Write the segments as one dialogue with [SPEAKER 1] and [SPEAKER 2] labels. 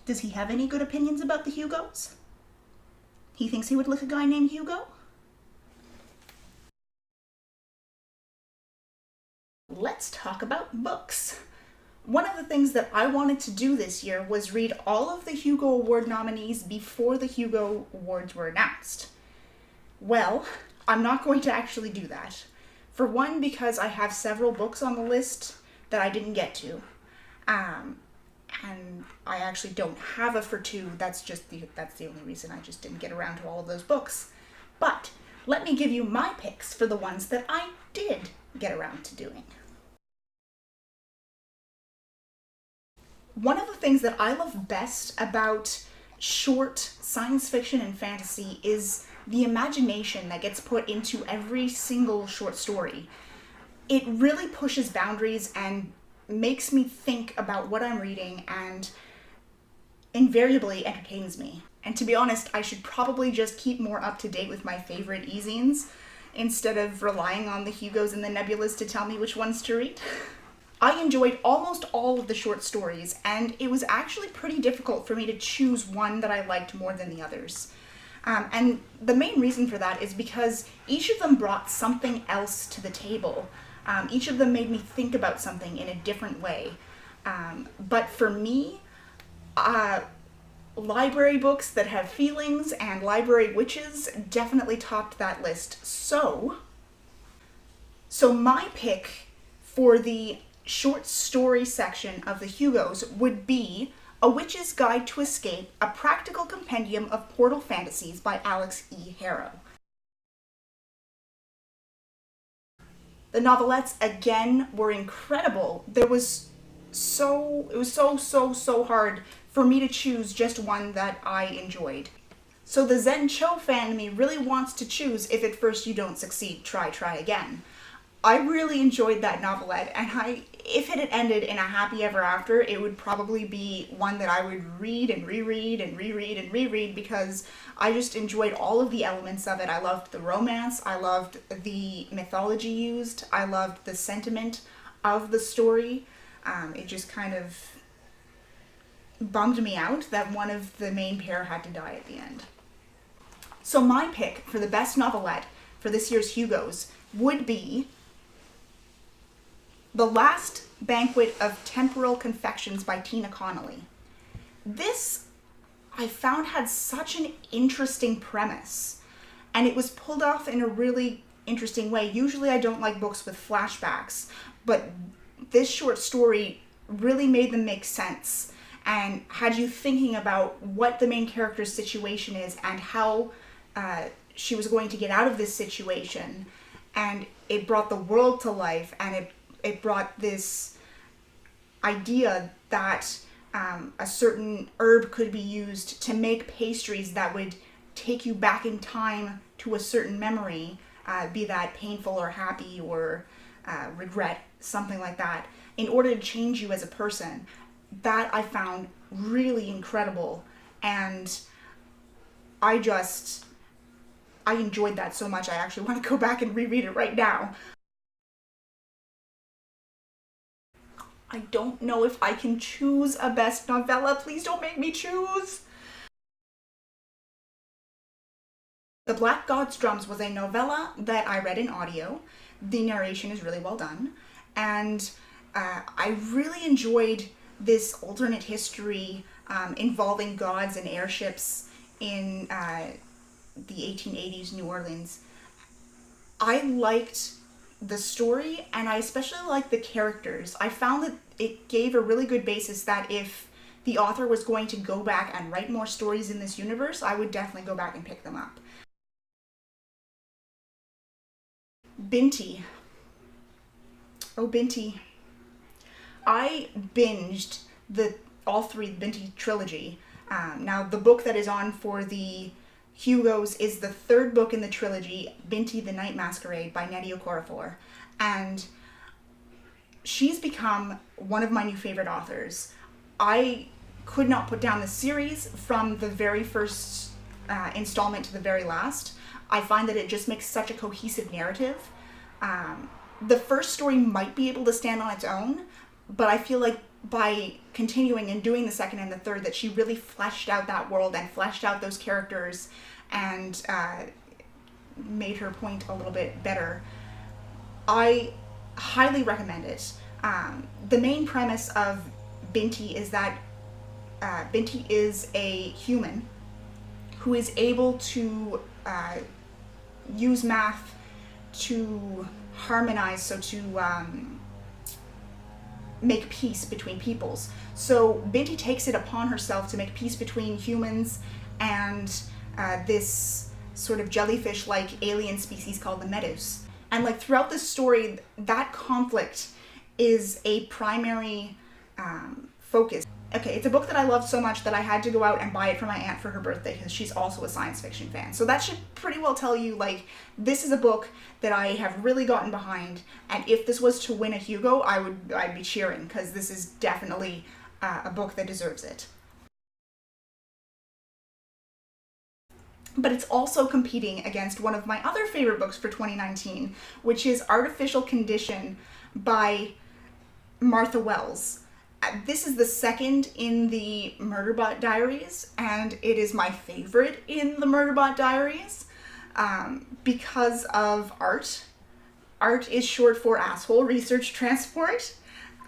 [SPEAKER 1] Does he have any good opinions about the Hugos? He thinks he would lick a guy named Hugo? Let's talk about books. One of the things that I wanted to do this year was read all of the Hugo Award nominees before the Hugo Awards were announced. Well, I'm not going to actually do that. For one, because I have several books on the list that I didn't get to. And I actually don't have a for two. That's the only reason. I just didn't get around to all of those books. But let me give you my picks for the ones that I did get around to doing. One of the things that I love best about short science fiction and fantasy is the imagination that gets put into every single short story. It really pushes boundaries and makes me think about what I'm reading and invariably entertains me. And to be honest, I should probably just keep more up to date with my favorite e-zines instead of relying on the Hugos and the Nebulas to tell me which ones to read. I enjoyed almost all of the short stories, and it was actually pretty difficult for me to choose one that I liked more than the others. And the main reason for that is because each of them brought something else to the table. Each of them made me think about something in a different way. But for me, library books that have feelings and library witches definitely topped that list. So my pick for the short story section of the Hugos would be A Witch's Guide to Escape, a practical compendium of portal fantasies by Alex E. Harrow. The novelettes, again, were incredible. It was so hard for me to choose just one that I enjoyed. So the Zen Cho fan in me really wants to choose If at First You Don't Succeed, Try Again. I really enjoyed that novelette, and if it had ended in a happy ever after, it would probably be one that I would read and reread and reread and reread because I just enjoyed all of the elements of it. I loved the romance, I loved the mythology used, I loved the sentiment of the story. It just kind of bummed me out that one of the main pair had to die at the end. So my pick for the best novelette for this year's Hugos would be The Last Banquet of Temporal Confections by Tina Connolly. This, I found, had such an interesting premise, and it was pulled off in a really interesting way. Usually I don't like books with flashbacks, but this short story really made them make sense and had you thinking about what the main character's situation is and how she was going to get out of this situation. And it brought the world to life, and it brought this idea that a certain herb could be used to make pastries that would take you back in time to a certain memory, be that painful or happy or regret, something like that, in order to change you as a person. That I found really incredible, and I enjoyed that so much I actually want to go back and reread it right now. I don't know if I can choose a best novella. Please don't make me choose. The Black God's Drums was a novella that I read in audio. The narration is really well done, and I really enjoyed this alternate history involving gods and airships in the 1880s New Orleans. I liked the story, and I especially liked the characters. I found that it gave a really good basis that if the author was going to go back and write more stories in this universe, I would definitely go back and pick them up. Binti. Oh, Binti. I binged all three Binti trilogy. Now, the book that is on for the Hugos is the third book in the trilogy, Binti the Night Masquerade by Nnedi Okorafor. And she's become one of my new favorite authors. I could not put down the series from the very first installment to the very last. I find that it just makes such a cohesive narrative. The first story might be able to stand on its own, but I feel like by continuing and doing the second and the third, that she really fleshed out that world and fleshed out those characters and made her point a little bit better. I highly recommend it. The main premise of Binti is that Binti is a human who is able to use math to harmonize, so to make peace between peoples. So Binti takes it upon herself to make peace between humans and this sort of jellyfish-like alien species called the Medus. And like throughout the story, that conflict is a primary focus. Okay, it's a book that I love so much that I had to go out and buy it for my aunt for her birthday because she's also a science fiction fan. So that should pretty well tell you, like, this is a book that I have really gotten behind, and if this was to win a Hugo, I'd be cheering, because this is definitely a book that deserves it. But it's also competing against one of my other favorite books for 2019, which is Artificial Condition by Martha Wells. This is the second in the Murderbot Diaries, and it is my favorite in the Murderbot Diaries because of art. Art is short for asshole research transport,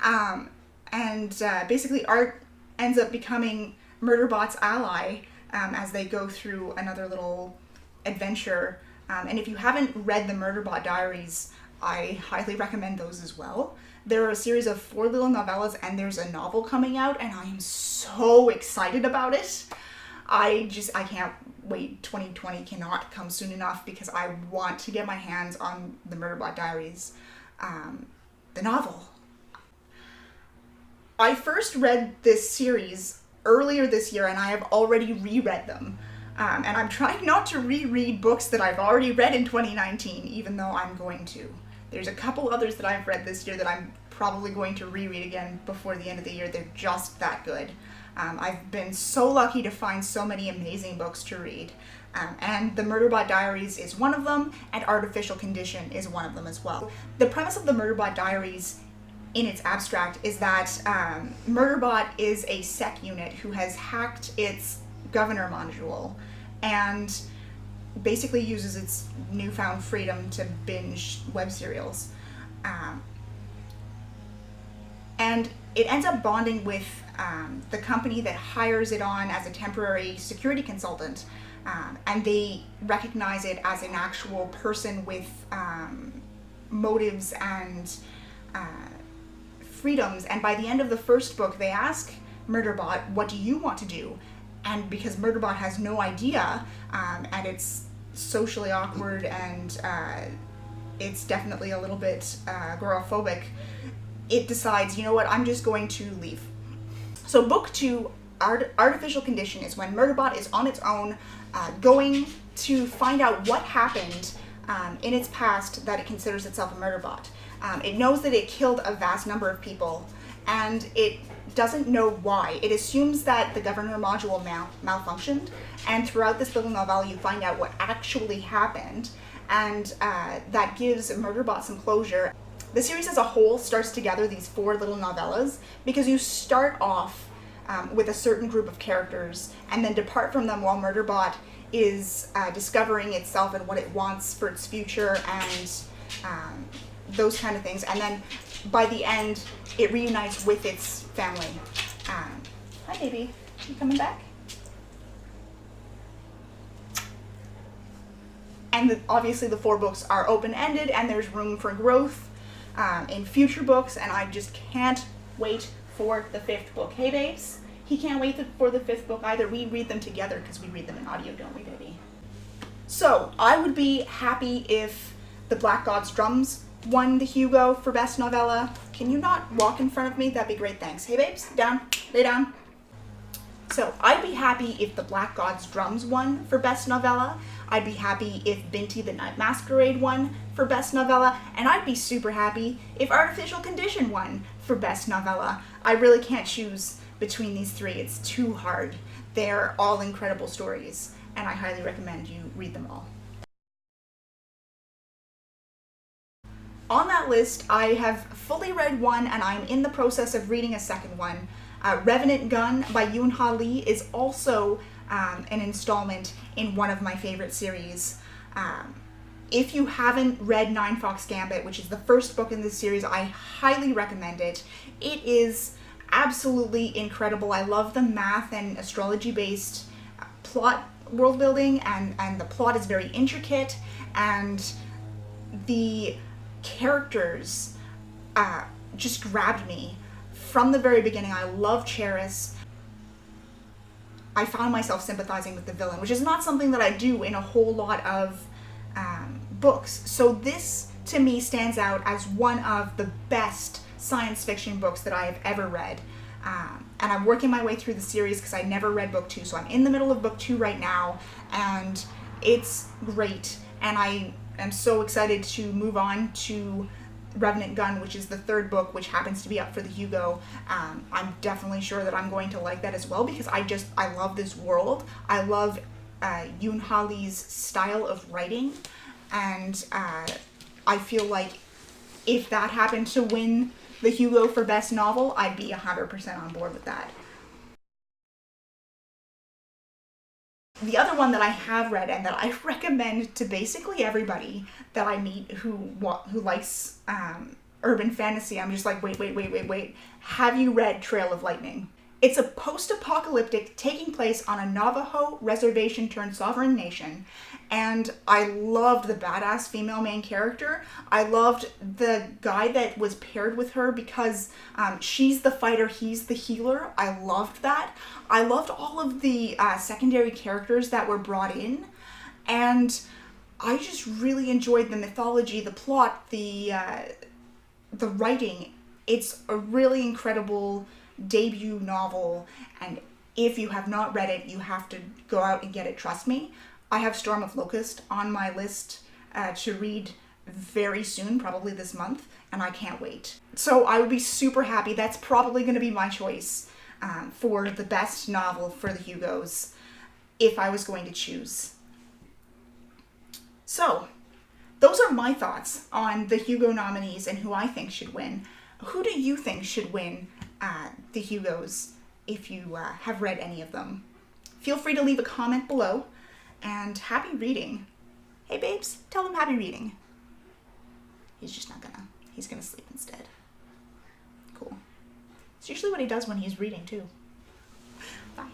[SPEAKER 1] and basically art ends up becoming Murderbot's ally as they go through another little adventure. And if you haven't read the Murderbot Diaries, I highly recommend those as well. There are a series of 4 little novellas, and there's a novel coming out, and I am so excited about it. I can't wait. 2020 cannot come soon enough because I want to get my hands on the Murderbot Diaries, the novel. I first read this series earlier this year, and I have already reread them. And I'm trying not to reread books that I've already read in 2019, even though I'm going to. There's a couple others that I've read this year that I'm probably going to reread again before the end of the year. They're just that good. I've been so lucky to find so many amazing books to read. And the Murderbot Diaries is one of them, and Artificial Condition is one of them as well. The premise of the Murderbot Diaries in its abstract is that Murderbot is a sec unit who has hacked its governor module and basically uses its newfound freedom to binge web serials. And it ends up bonding with the company that hires it on as a temporary security consultant, and they recognize it as an actual person with motives and freedoms. And by the end of the first book, they ask Murderbot, what do you want to do? And because Murderbot has no idea, and it's socially awkward, and it's definitely a little bit agoraphobic, it decides, you know what, I'm just going to leave. So book 2, Artificial Condition, is when Murderbot is on its own, going to find out what happened in its past that it considers itself a Murderbot. It knows that it killed a vast number of people, and it doesn't know why. It assumes that the governor module malfunctioned, and throughout this little novella you find out what actually happened, and that gives Murderbot some closure. The series as a whole starts together these 4 little novellas because you start off with a certain group of characters and then depart from them while Murderbot is discovering itself and what it wants for its future and those kind of things. And then by the end, it reunites with its family. Hi, baby. You coming back? And obviously the 4 books are open-ended, and there's room for growth in future books, and I just can't wait for the 5th book. Hey, babes. He can't wait for the 5th book either. We read them together because we read them in audio, don't we, baby? So, I would be happy if The Black God's Drums won the Hugo for Best Novella. Can you not walk in front of me? That'd be great, thanks. Hey, babes, down, lay down. So, I'd be happy if The Black God's Drums won for Best Novella. I'd be happy if Binti the Night Masquerade won for Best Novella, and I'd be super happy if Artificial Condition won for Best Novella. I really can't choose between these 3. It's too hard. They're all incredible stories, and I highly recommend you read them all. On that that list, I have fully read one, and I'm in the process of reading a second one. Revenant Gun by Yoon-Ha Lee is also an installment in one of my favorite series. If you haven't read Nine Fox Gambit, which is the first book in this series, I highly recommend it. It is absolutely incredible. I love the math and astrology-based plot world building, and the plot is very intricate, and the characters just grabbed me from the very beginning. I love Cheris. I found myself sympathizing with the villain, which is not something that I do in a whole lot of books. So this, to me, stands out as one of the best science fiction books that I have ever read. And I'm working my way through the series because I never read book 2, so I'm in the middle of book 2 right now, and it's great. And I am so excited to move on to Revenant Gun, which is the third book, which happens to be up for the Hugo. I'm definitely sure that I'm going to like that as well, because I love this world. I love Yoon-Ha Lee's style of writing, and I feel like if that happened to win the Hugo for Best Novel, I'd be 100% on board with that. The other one that I have read and that I recommend to basically everybody that I meet who likes urban fantasy, I'm just like, wait. Have you read Trail of Lightning? It's a post-apocalyptic taking place on a Navajo reservation turned sovereign nation, and I loved the badass female main character. I loved the guy that was paired with her because she's the fighter, he's the healer. I loved that. I loved all of the secondary characters that were brought in, and I just really enjoyed the mythology, the plot, the writing. It's a really incredible debut novel, and if you have not read it, you have to go out and get it, trust me. I have Storm of Locust on my list to read very soon, probably this month, and I can't wait. So I would be super happy. That's probably going to be my choice for the best novel for the Hugos if I was going to choose. So those are my thoughts on the Hugo nominees and who I think should win. Who do you think should win the Hugos if you have read any of them? Feel free to leave a comment below, and happy reading. Hey babes, tell him happy reading. He's just not gonna. He's gonna sleep instead. Cool. It's usually what he does when he's reading too. Bye.